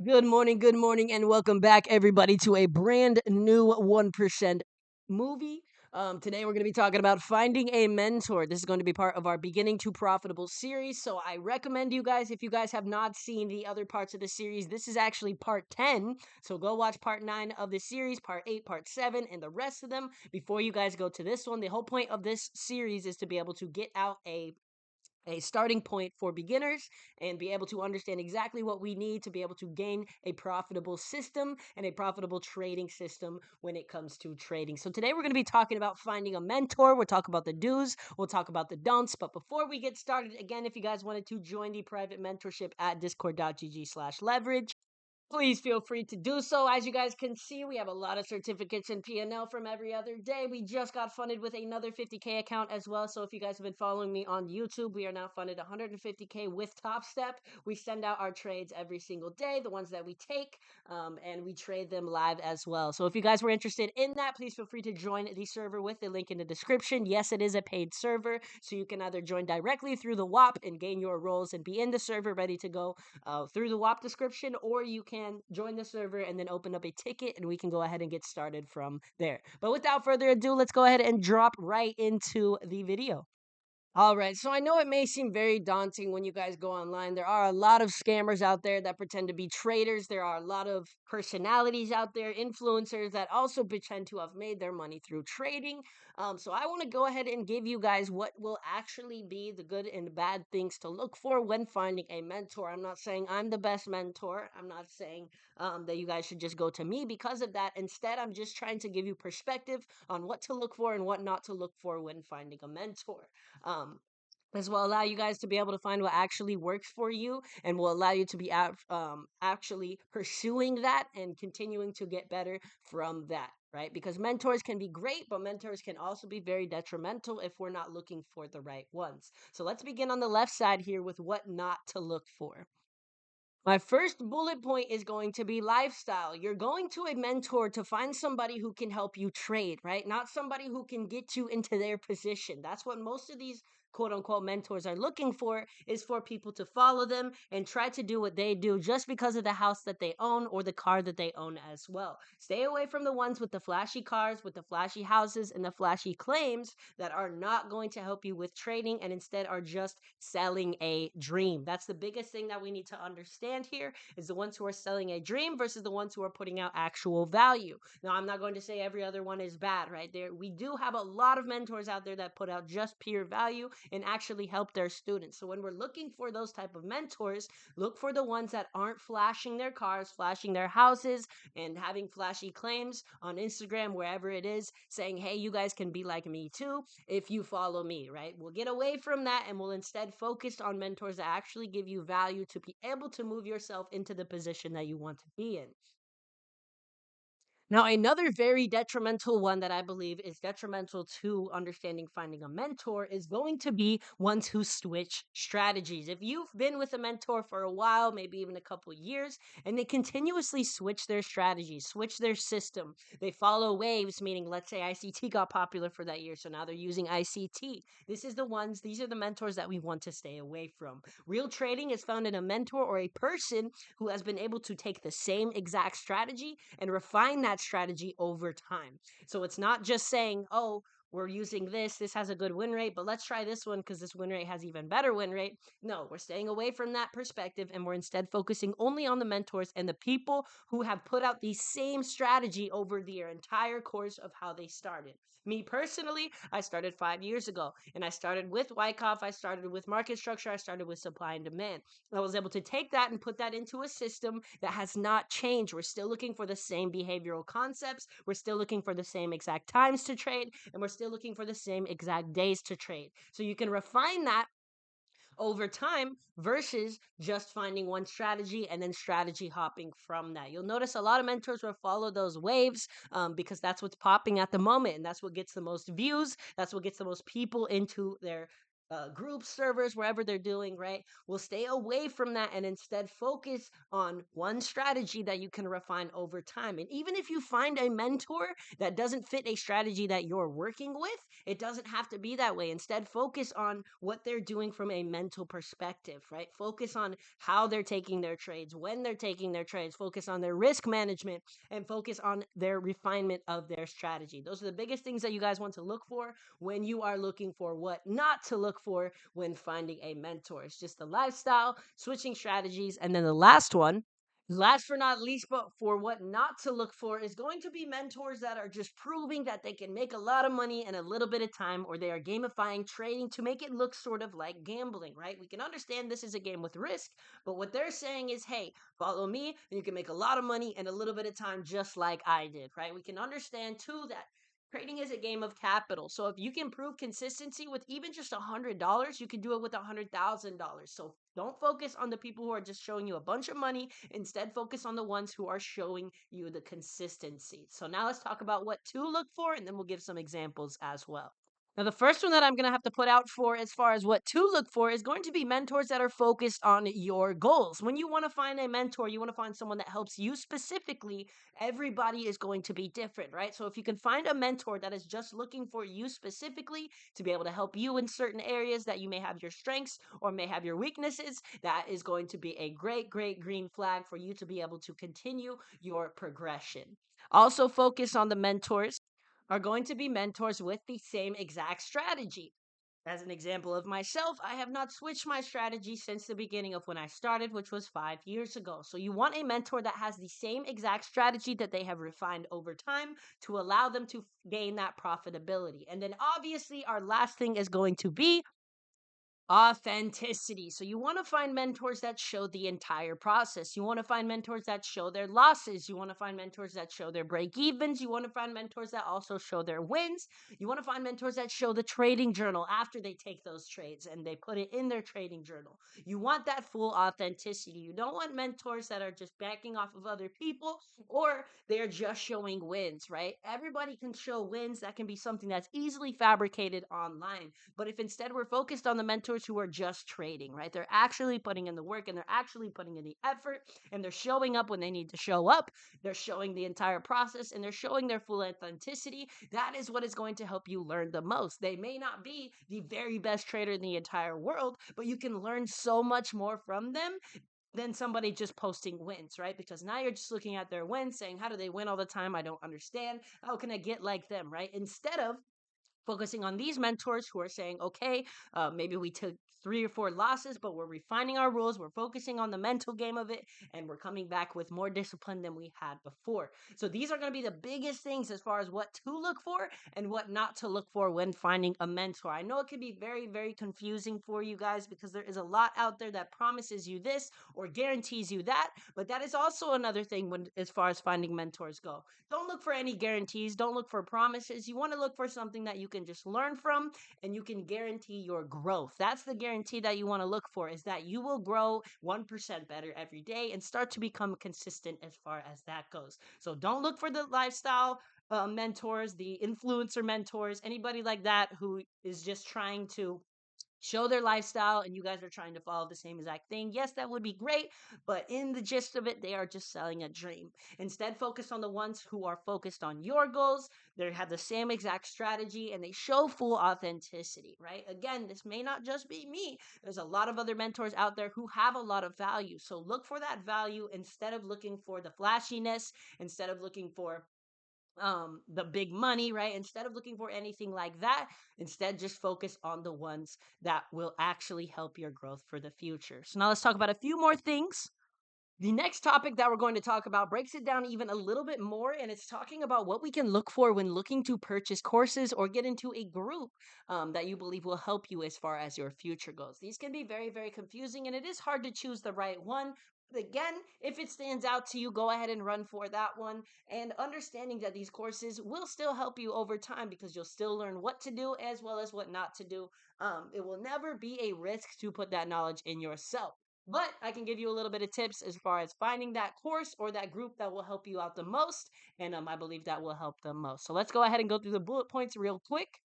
Good morning, and welcome back, everybody, to a brand new 1% movie. Today, we're going to be talking about finding a mentor. This is going to be part of our Beginning to Profitable series. So, I recommend you guys, if you guys have not seen the other parts of the series, this is actually part 10. So, go watch part 9 of the series, part 8, part 7, and the rest of them before you guys go to this one. The whole point of this series is to be able to get out a starting point for beginners and be able to understand exactly what we need to be able to gain a profitable system and a profitable trading system when it comes to trading. So today we're going to be talking about finding a mentor. We'll talk about the do's, we'll talk about the don'ts. But before we get started, again, if you guys wanted to join the private mentorship at discord.gg/leverage, please feel free to do so. As you guys can see, we have a lot of certificates in P&L from every other day. We just got funded with another 50K account as well. So if you guys have been following me on YouTube, we are now funded 150K with Top Step. We send out our trades every single day, the ones that we take, and we trade them live as well. So if you guys were interested in that, please feel free to join the server with the link in the description. Yes, it is a paid server, so you can either join directly through the WAP and gain your roles and be in the server ready to go through the WAP description, or you can join the server and then open up a ticket and we can go ahead and get started from there. But without further ado, let's go ahead and drop right into the video. All right, so I know it may seem very daunting when you guys go online. There are a lot of scammers out there that pretend to be traders. There are a lot of personalities out there, influencers that also pretend to have made their money through trading. So I want to go ahead and give you guys what will actually be the good and bad things to look for when finding a mentor. I'm not saying I'm the best mentor. I'm not saying that you guys should just go to me because of that. Instead, I'm just trying to give you perspective on what to look for and what not to look for when finding a mentor. Um, this will allow you guys to be able to find what actually works for you and will allow you to be actually pursuing that and continuing to get better from that, right? Because mentors can be great, but mentors can also be very detrimental if we're not looking for the right ones. So let's begin on the left side here with what not to look for. My first bullet point is going to be lifestyle. You're going to a mentor to find somebody who can help you trade, right? Not somebody who can get you into their position. That's what most of these quote unquote mentors are looking for, is for people to follow them and try to do what they do just because of the house that they own or the car that they own as well. Stay away from the ones with the flashy cars, with the flashy houses, and the flashy claims that are not going to help you with trading and instead are just selling a dream. That's the biggest thing that we need to understand here, is the ones who are selling a dream versus the ones who are putting out actual value. Now, I'm not going to say every other one is bad, right? There we do have a lot of mentors out there that put out just pure value and actually help their students. So when we're looking for those type of mentors, look for the ones that aren't flashing their cars, flashing their houses, and having flashy claims on Instagram, wherever it is, saying, hey, you guys can be like me too if you follow me, right? We'll get away from that and we'll instead focus on mentors that actually give you value to be able to move yourself into the position that you want to be in. Now, another very detrimental one that I believe is detrimental to understanding finding a mentor is going to be ones who switch strategies. If you've been with a mentor for a while, maybe even a couple years, and they continuously switch their strategies, switch their system, they follow waves, meaning let's say ICT got popular for that year, so now they're using ICT. These are the mentors that we want to stay away from. Real trading is found in a mentor or a person who has been able to take the same exact strategy and refine that strategy over time. So it's not just saying, oh, we're using this has a good win rate, but let's try this one because this win rate has even better win rate. No, we're staying away from that perspective and we're instead focusing only on the mentors and the people who have put out the same strategy over their entire course of how they started. Me personally, I started 5 years ago and I started with Wyckoff. I started with market structure. I started with supply and demand. I was able to take that and put that into a system that has not changed. We're still looking for the same behavioral concepts. We're still looking for the same exact times to trade, and we're still looking for the same exact days to trade. So you can refine that over time versus just finding one strategy and then strategy hopping from that. You'll notice a lot of mentors will follow those waves because that's what's popping at the moment, and that's what gets the most views. That's what gets the most people into their groups, servers, wherever they're doing, right? We'll stay away from that and instead focus on one strategy that you can refine over time. And even if you find a mentor that doesn't fit a strategy that you're working with, it doesn't have to be that way. Instead, focus on what they're doing from a mental perspective, right? Focus on how they're taking their trades, when they're taking their trades, focus on their risk management, and focus on their refinement of their strategy. Those are the biggest things that you guys want to look for when you are looking for what not to look for when finding a mentor. It's just the lifestyle, switching strategies, and then the last one, last for not least, but for what not to look for, is going to be mentors that are just proving that they can make a lot of money in a little bit of time, or they are gamifying trading to make it look sort of like gambling, right? We can understand this is a game with risk, but what they're saying is, hey, follow me and you can make a lot of money in a little bit of time, just like I did, right? We can understand too that trading is a game of capital. So if you can prove consistency with even just $100, you can do it with $100,000. So don't focus on the people who are just showing you a bunch of money. Instead, focus on the ones who are showing you the consistency. So now let's talk about what to look for, and then we'll give some examples as well. Now, the first one that I'm going to have to put out for as far as what to look for is going to be mentors that are focused on your goals. When you want to find a mentor, you want to find someone that helps you specifically. Everybody is going to be different, right? So if you can find a mentor that is just looking for you specifically to be able to help you in certain areas that you may have your strengths or may have your weaknesses, that is going to be a great, great green flag for you to be able to continue your progression. Also, focus on the mentors are going to be mentors with the same exact strategy. As an example of myself, I have not switched my strategy since the beginning of when I started, which was 5 years ago. So, you want a mentor that has the same exact strategy that they have refined over time to allow them to gain that profitability. And then, obviously, our last thing is going to be authenticity. So you want to find mentors that show the entire process. You want to find mentors that show their losses. You want to find mentors that show their break evens. You want to find mentors that also show their wins. You want to find mentors that show the trading journal after they take those trades and they put it in their trading journal. You want that full authenticity. You don't want mentors that are just backing off of other people or they're just showing wins, right? Everybody can show wins. That can be something that's easily fabricated online. But if instead we're focused on the mentors who are just trading, right? They're actually putting in the work and they're actually putting in the effort and they're showing up when they need to show up. They're showing the entire process and they're showing their full authenticity. That is what is going to help you learn the most. They may not be the very best trader in the entire world, but you can learn so much more from them than somebody just posting wins, right? Because now you're just looking at their wins saying, how do they win all the time? I don't understand. How can I get like them, right? Instead of focusing on these mentors who are saying, okay, maybe we took 3 or 4 losses, but we're refining our rules. We're focusing on the mental game of it, and we're coming back with more discipline than we had before. So these are going to be the biggest things as far as what to look for and what not to look for when finding a mentor. I know it can be very, very confusing for you guys because there is a lot out there that promises you this or guarantees you that, but that is also another thing when as far as finding mentors go. Don't look for any guarantees. Don't look for promises. You want to look for something that you can just learn from and you can guarantee your growth. That's the guarantee that you want to look for is that you will grow 1% better every day and start to become consistent as far as that goes. So don't look for the lifestyle mentors, the influencer mentors, anybody like that who is just trying to show their lifestyle and you guys are trying to follow the same exact thing. Yes, that would be great, but in the gist of it, they are just selling a dream. Instead, focus on the ones who are focused on your goals. They have the same exact strategy and they show full authenticity, right? Again, this may not just be me. There's a lot of other mentors out there who have a lot of value. So look for that value instead of looking for the flashiness, instead of looking for the big money, right? Instead of looking for anything like that, instead just focus on the ones that will actually help your growth for the future. So now let's talk about a few more things. The next topic that we're going to talk about breaks it down even a little bit more, and it's talking about what we can look for when looking to purchase courses or get into a group that you believe will help you as far as your future goes. These can be very, very confusing, and it is hard to choose the right one. But again, if it stands out to you, go ahead and run for that one. And understanding that these courses will still help you over time because you'll still learn what to do as well as what not to do. It will never be a risk to put that knowledge in yourself. But I can give you a little bit of tips as far as finding that course or that group that will help you out the most. And I believe that will help the most. So let's go ahead and go through the bullet points real quick.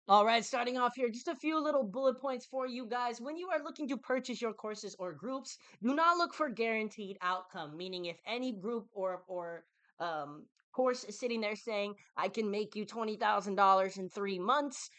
All right, starting off here, just a few little bullet points for you guys. When you are looking to purchase your courses or groups, do not look for guaranteed outcome. Meaning, if any group or um, course is sitting there saying, "I can make you $20,000 in 3 months,"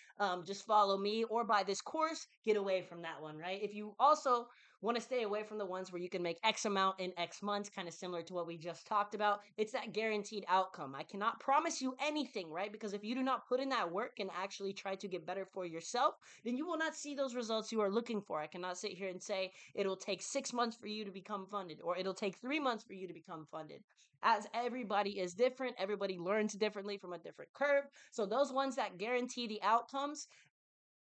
just follow me or buy this course. Get away from that one, right? If you also want to stay away from the ones where you can make X amount in X months, kind of similar to what we just talked about. It's that guaranteed outcome. I cannot promise you anything, right? Because if you do not put in that work and actually try to get better for yourself, then you will not see those results you are looking for. I cannot sit here and say it'll take 6 months for you to become funded or it'll take 3 months for you to become funded. As everybody is different, everybody learns differently from a different curve. So those ones that guarantee the outcomes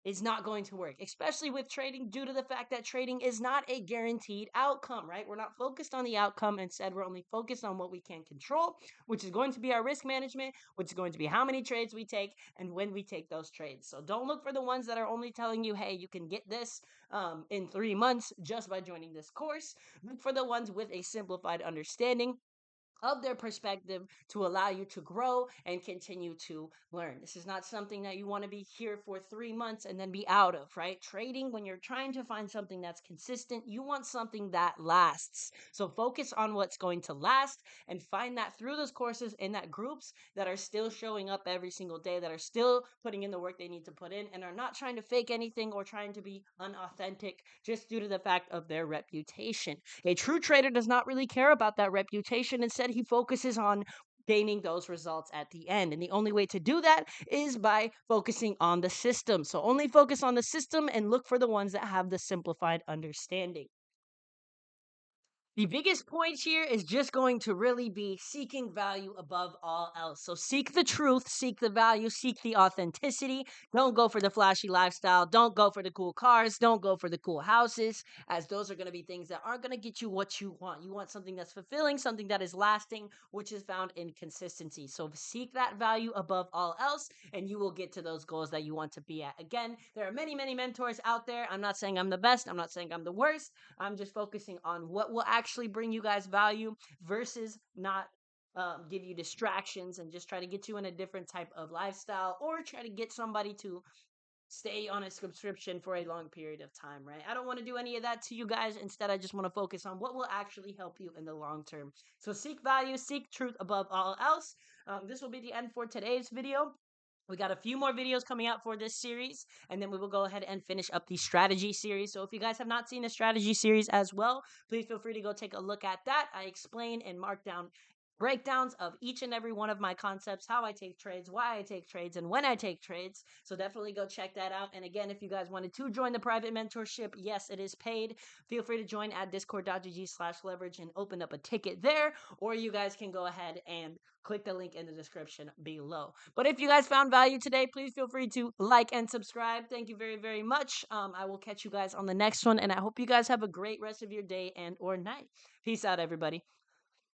is not going to work, especially with trading, due to the fact that trading is not a guaranteed outcome, right? We're not focused on the outcome. Instead, we're only focused on what we can control, which is going to be our risk management, which is going to be how many trades we take and when we take those trades. So don't look for the ones that are only telling you, hey, you can get this in 3 months just by joining this course. Look for the ones with a simplified understanding of their perspective to allow you to grow and continue to learn. This is not something that you want to be here for 3 months and then be out of, right? Trading, when you're trying to find something that's consistent, you want something that lasts. So focus on what's going to last and find that through those courses and that groups that are still showing up every single day, that are still putting in the work they need to put in and are not trying to fake anything or trying to be unauthentic just due to the fact of their reputation. A true trader does not really care about that reputation. Instead, he focuses on gaining those results at the end. And the only way to do that is by focusing on the system. So only focus on the system and look for the ones that have the simplified understanding. The biggest point here is just going to really be seeking value above all else. So seek the truth, seek the value, seek the authenticity. Don't go for the flashy lifestyle. Don't go for the cool cars. Don't go for the cool houses, as those are going to be things that aren't going to get you what you want. You want something that's fulfilling, something that is lasting, which is found in consistency. So seek that value above all else, and you will get to those goals that you want to be at. Again, there are many, many mentors out there. I'm not saying I'm the best. I'm not saying I'm the worst. I'm just focusing on what will actually bring you guys value versus not give you distractions and just try to get you in a different type of lifestyle or try to get somebody to stay on a subscription for a long period of time, right? I don't want to do any of that to you guys. Instead, I just want to focus on what will actually help you in the long term. So seek value, seek truth above all else. This will be the end for today's video. We got a few more videos coming out for this series, and then we will go ahead and finish up the strategy series. So if you guys have not seen the strategy series as well, please feel free to go take a look at that. I explain and mark down breakdowns of each and every one of my concepts, how I take trades, why I take trades, and when I take trades. So definitely go check that out. And again, if you guys wanted to join the private mentorship, yes, it is paid. Feel free to join at discord.gg/leverage and open up a ticket there, or you guys can go ahead and click the link in the description below. But if you guys found value today, please feel free to like and subscribe. Thank you very, very much. I will catch you guys on the next one, and I hope you guys have a great rest of your day and or night. Peace out, everybody.